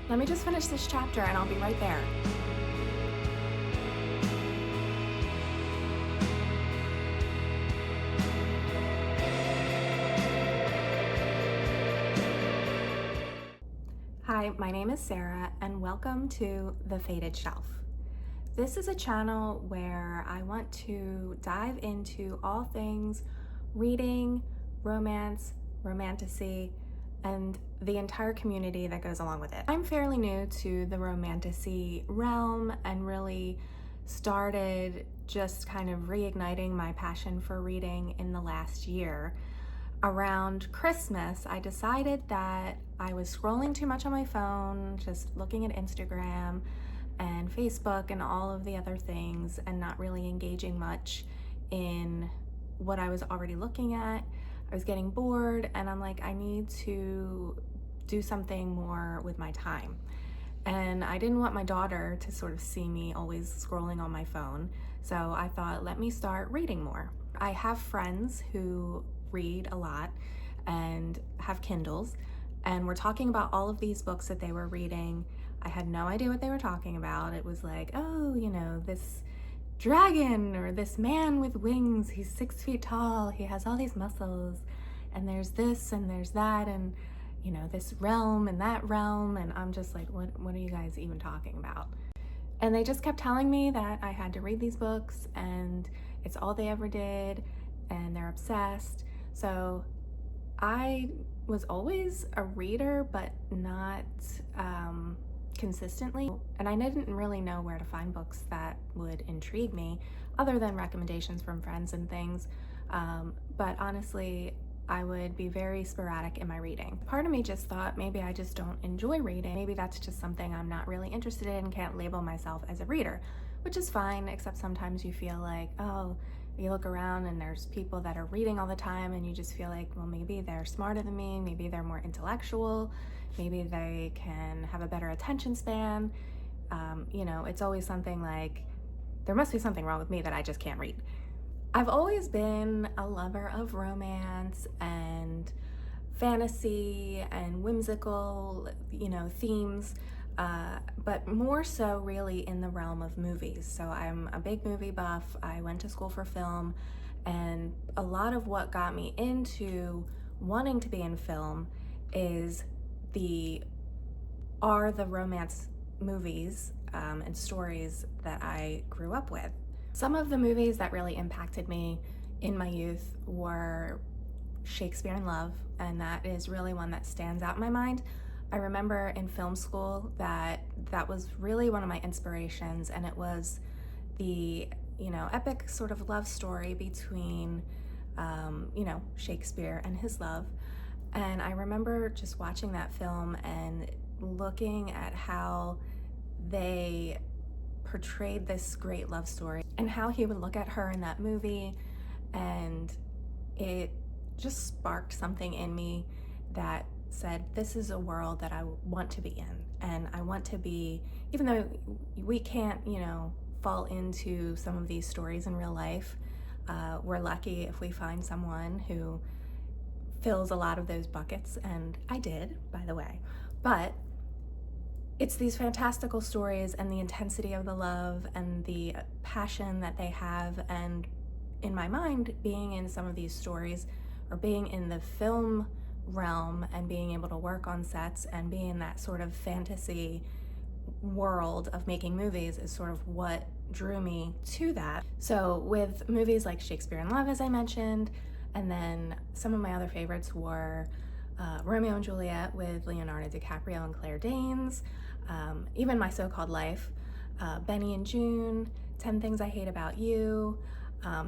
Let me just finish this chapter and I'll be right there. Hi, my name is Sarah and welcome to The Faded Shelf. This is a channel where I want to dive into all things reading, romance, romantasy, and the entire community that goes along with it. I'm fairly new to the romantasy realm and really started just kind of reigniting my passion for reading in the last year. Around Christmas, I decided that I was scrolling too much on my phone, just looking at Instagram and Facebook and all of the other things and not really engaging much in what I was already looking at. I was getting bored and I'm like, I need to do something more with my time. And I didn't want my daughter to sort of see me always scrolling on my phone. So I thought, let me start reading more. I have friends who read a lot and have Kindles, and we're talking about all of these books that they were reading. I had no idea what they were talking about. It was like, oh, this dragon or this man with wings, he's 6 feet tall, he has all these muscles, and there's this and there's that, and this realm and that realm, and I'm just like, what are you guys even talking about? And they just kept telling me that I had to read these books and it's all they ever did and they're obsessed. So I was always a reader, but not consistently, and I didn't really know where to find books that would intrigue me other than recommendations from friends and things. But honestly, I would be very sporadic in my reading. Part of me just thought maybe I just don't enjoy reading. Maybe that's just something I'm not really interested in, can't label myself as a reader, which is fine, except sometimes you feel like, oh, you look around and there's people that are reading all the time and you just feel like, well, maybe they're smarter than me, maybe they're more intellectual, maybe they can have a better attention span. It's always something like, there must be something wrong with me that I just can't read. I've always been a lover of romance and fantasy and whimsical, themes, but more so really in the realm of movies. So I'm a big movie buff. I went to school for film, and a lot of what got me into wanting to be in film are the romance movies and stories that I grew up with. Some of the movies that really impacted me in my youth were Shakespeare in Love, and that is really one that stands out in my mind. I remember in film school that was really one of my inspirations, and it was the epic sort of love story between Shakespeare and his love. And I remember just watching that film and looking at how they portrayed this great love story and how he would look at her in that movie, and it just sparked something in me that said, this is a world that I want to be in, and I want to be, even though we can't fall into some of these stories in real life, we're lucky if we find someone who fills a lot of those buckets, and I did, by the way. But it's these fantastical stories and the intensity of the love and the passion that they have, and in my mind, being in some of these stories or being in the film realm and being able to work on sets and be in that sort of fantasy world of making movies is sort of what drew me to that. So with movies like Shakespeare in Love, as I mentioned, and then some of my other favorites were Romeo and Juliet with Leonardo DiCaprio and Claire Danes, even My So-Called Life, Benny and June, 10 Things I Hate About You,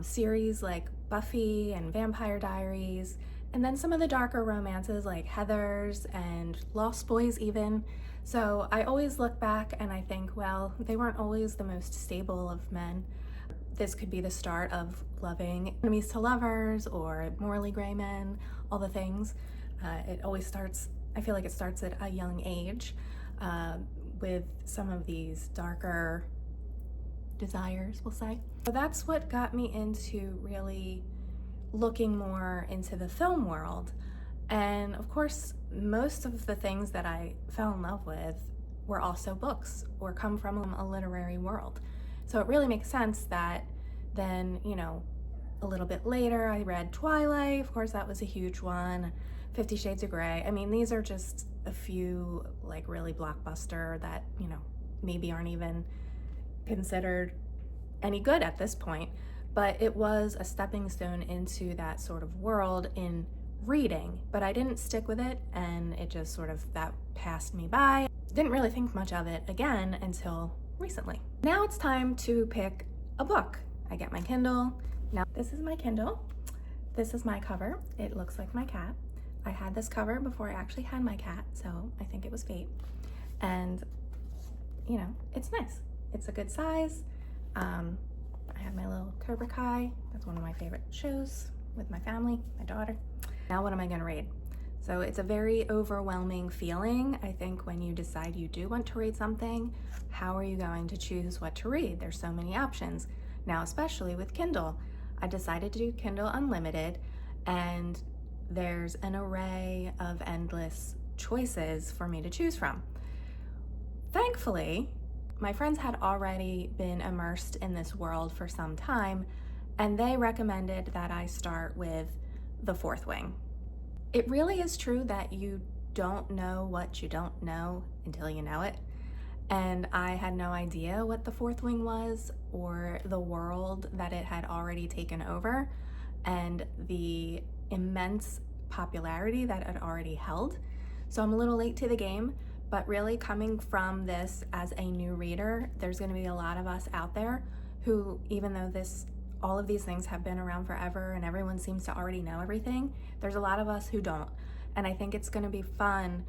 series like Buffy and Vampire Diaries, and then some of the darker romances like Heathers and Lost Boys even. So I always look back and I think, well, they weren't always the most stable of men. This could be the start of loving enemies to lovers or morally gray men, all the things. It always starts, I feel like it starts at a young age with some of these darker desires, we'll say. So that's what got me into really looking more into the film world. And of course, most of the things that I fell in love with were also books or come from a literary world. So it really makes sense that then, you know, a little bit later I read Twilight. Of course, that was a huge one. 50 Shades of Grey. I mean, these are just a few like really blockbuster that, you know, maybe aren't even considered any good at this point, but it was a stepping stone into that sort of world in reading. But I didn't stick with it, and it just sort of, that passed me by. Didn't really think much of it again until recently. Now it's time to pick a book. I get my Kindle. Now this is my Kindle. This is my cover. It looks like my cat. I had this cover before I actually had my cat, so I think it was fate. And you know, it's nice. It's a good size. I have my little Cobra Kai. That's one of my favorite shows with my family, my daughter. Now what am I gonna read? So it's a very overwhelming feeling, I think, when you decide you do want to read something. How are you going to choose what to read? There's so many options. Now, especially with Kindle, I decided to do Kindle Unlimited, and there's an array of endless choices for me to choose from. Thankfully, my friends had already been immersed in this world for some time, and they recommended that I start with The Fourth Wing. It really is true that you don't know what you don't know until you know it. And I had no idea what The Fourth Wing was, or the world that it had already taken over, and the immense popularity that it already held. So I'm a little late to the game, but really coming from this as a new reader, there's gonna be a lot of us out there who, even though all of these things have been around forever and everyone seems to already know everything, there's a lot of us who don't. And I think it's gonna be fun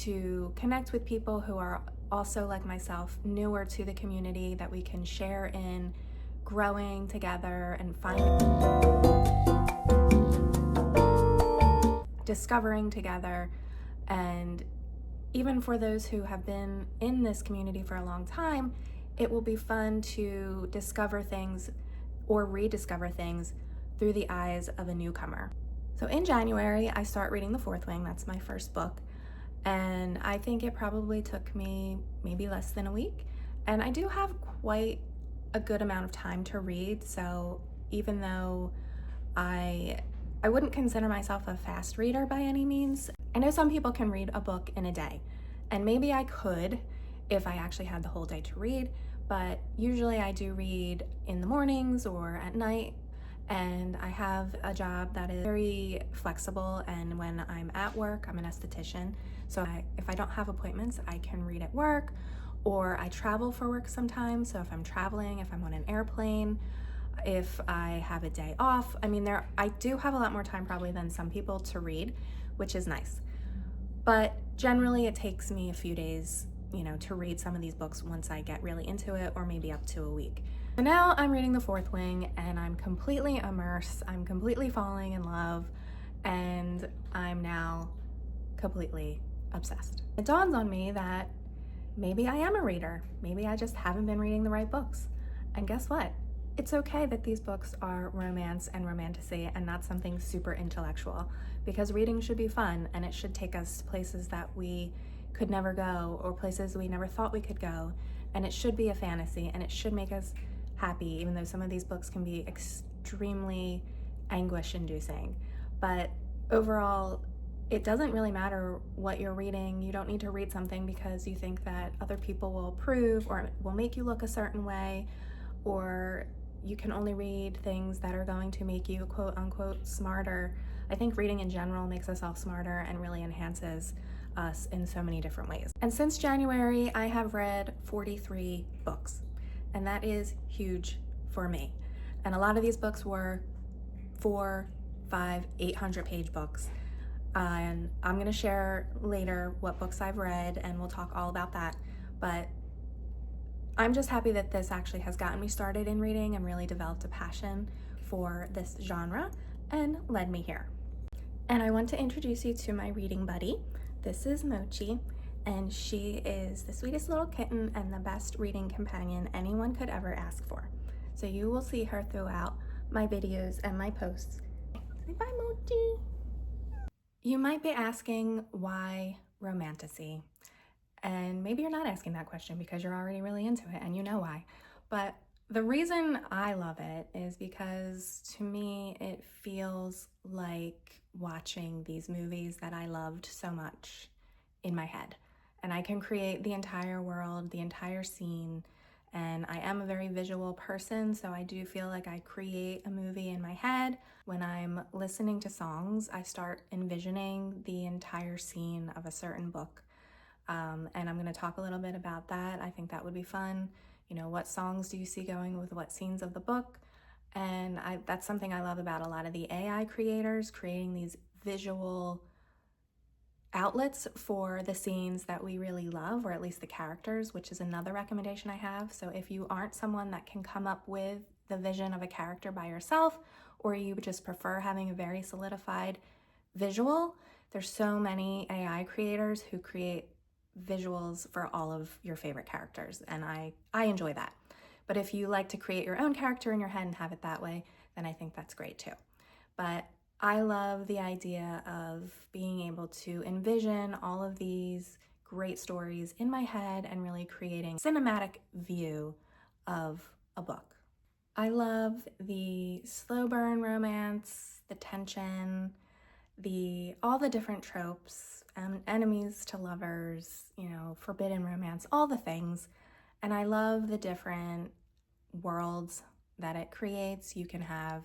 to connect with people who are also, like myself, newer to the community, that we can share in growing together and discovering together. And even for those who have been in this community for a long time, it will be fun to discover things or rediscover things through the eyes of a newcomer. So in January, I start reading The Fourth Wing. That's my first book. And I think it probably took me maybe less than a week. And I do have quite a good amount of time to read. So even though I wouldn't consider myself a fast reader by any means, I know some people can read a book in a day, and maybe I could if I actually had the whole day to read, but usually I do read in the mornings or at night, and I have a job that is very flexible, and when I'm at work, I'm an esthetician, so if I don't have appointments, I can read at work, or I travel for work sometimes, so if I'm traveling, if I'm on an airplane, if I have a day off, I mean, I do have a lot more time probably than some people to read, which is nice. But generally it takes me a few days, you know, to read some of these books once I get really into it, or maybe up to a week. So now I'm reading The Fourth Wing, and I'm completely immersed. I'm completely falling in love, and I'm now completely obsessed. It dawns on me that maybe I am a reader. Maybe I just haven't been reading the right books. And guess what? It's okay that these books are romance and romantasy and not something super intellectual, because reading should be fun, and it should take us to places that we could never go, or places we never thought we could go, and it should be a fantasy, and it should make us happy, even though some of these books can be extremely anguish-inducing. But overall, it doesn't really matter what you're reading. You don't need to read something because you think that other people will approve or will make you look a certain way, or you can only read things that are going to make you quote unquote smarter. I think reading in general makes us all smarter and really enhances us in so many different ways. And since January, I have read 43 books, and that is huge for me. And a lot of these books were 400, 500, 800-page books. And I'm gonna share later what books I've read, and we'll talk all about that. But I'm just happy that this actually has gotten me started in reading and really developed a passion for this genre and led me here. And I want to introduce you to my reading buddy. This is Mochi, and she is the sweetest little kitten and the best reading companion anyone could ever ask for. So you will see her throughout my videos and my posts. Say bye, Mochi. You might be asking, why romantasy? And maybe you're not asking that question because you're already really into it and you know why. But the reason I love it is because to me, it feels like watching these movies that I loved so much in my head. And I can create the entire world, the entire scene. And I am a very visual person, so I do feel like I create a movie in my head. When I'm listening to songs, I start envisioning the entire scene of a certain book. And I'm going to talk a little bit about that. I think that would be fun. You know, what songs do you see going with what scenes of the book? And that's something I love about a lot of the AI creators, creating these visual outlets for the scenes that we really love, or at least the characters, which is another recommendation I have. So if you aren't someone that can come up with the vision of a character by yourself, or you just prefer having a very solidified visual, there's so many AI creators who create visuals for all of your favorite characters, and I enjoy that. But if you like to create your own character in your head and have it that way, then I think that's great too. But I love the idea of being able to envision all of these great stories in my head and really creating a cinematic view of a book. I love the slow burn romance, the tension, all the different tropes, enemies to lovers, you know, forbidden romance, all the things. And I love the different worlds that it creates. You can have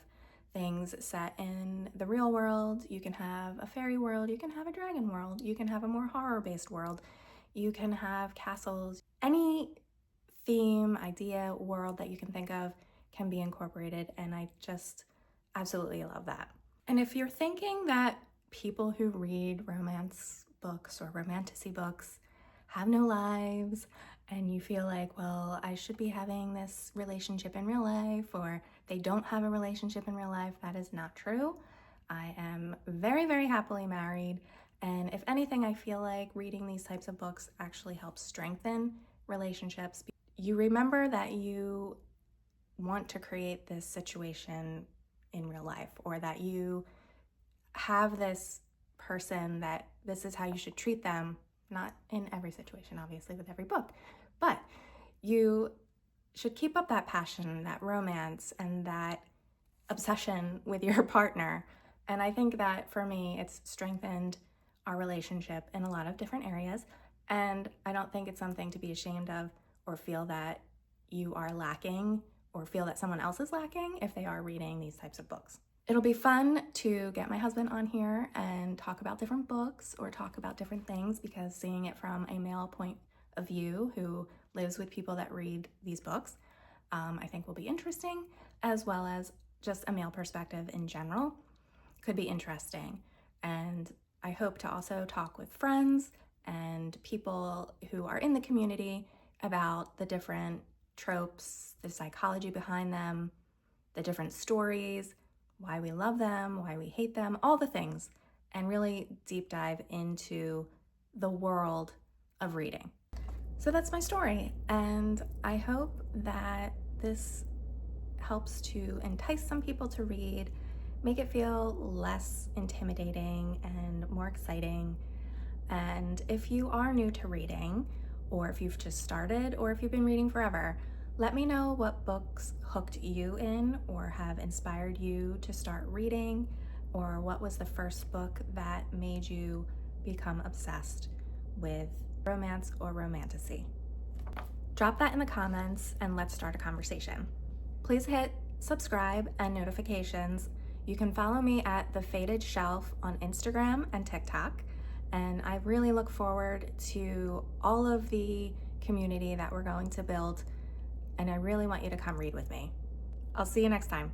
things set in the real world, you can have a fairy world, you can have a dragon world, you can have a more horror-based world, you can have castles. Any theme, idea, world that you can think of can be incorporated, and I just absolutely love that. And if you're thinking that people who read romance books or romantasy books have no lives, and you feel like, well, I should be having this relationship in real life, or they don't have a relationship in real life, that is not true. I am very, very happily married, and if anything, I feel like reading these types of books actually helps strengthen relationships. You remember that you want to create this situation in real life, or that you have this person that this is how you should treat them, not in every situation, obviously, with every book, but you should keep up that passion, that romance, and that obsession with your partner. And I think that for me, it's strengthened our relationship in a lot of different areas. And I don't think it's something to be ashamed of or feel that you are lacking or feel that someone else is lacking if they are reading these types of books. It'll be fun to get my husband on here and talk about different books or talk about different things, because seeing it from a male point of view who lives with people that read these books, I think will be interesting, as well as just a male perspective in general could be interesting. And I hope to also talk with friends and people who are in the community about the different tropes, the psychology behind them, the different stories, why we love them, why we hate them, all the things, and really deep dive into the world of reading. So that's my story, and I hope that this helps to entice some people to read, make it feel less intimidating and more exciting. And if you are new to reading, or if you've just started, or if you've been reading forever, let me know what books hooked you in or have inspired you to start reading, or what was the first book that made you become obsessed with romance or romantasy. Drop that in the comments and let's start a conversation. Please hit subscribe and notifications. You can follow me at The Faded Shelf on Instagram and TikTok, and I really look forward to all of the community that we're going to build, and I really want you to come read with me. I'll see you next time.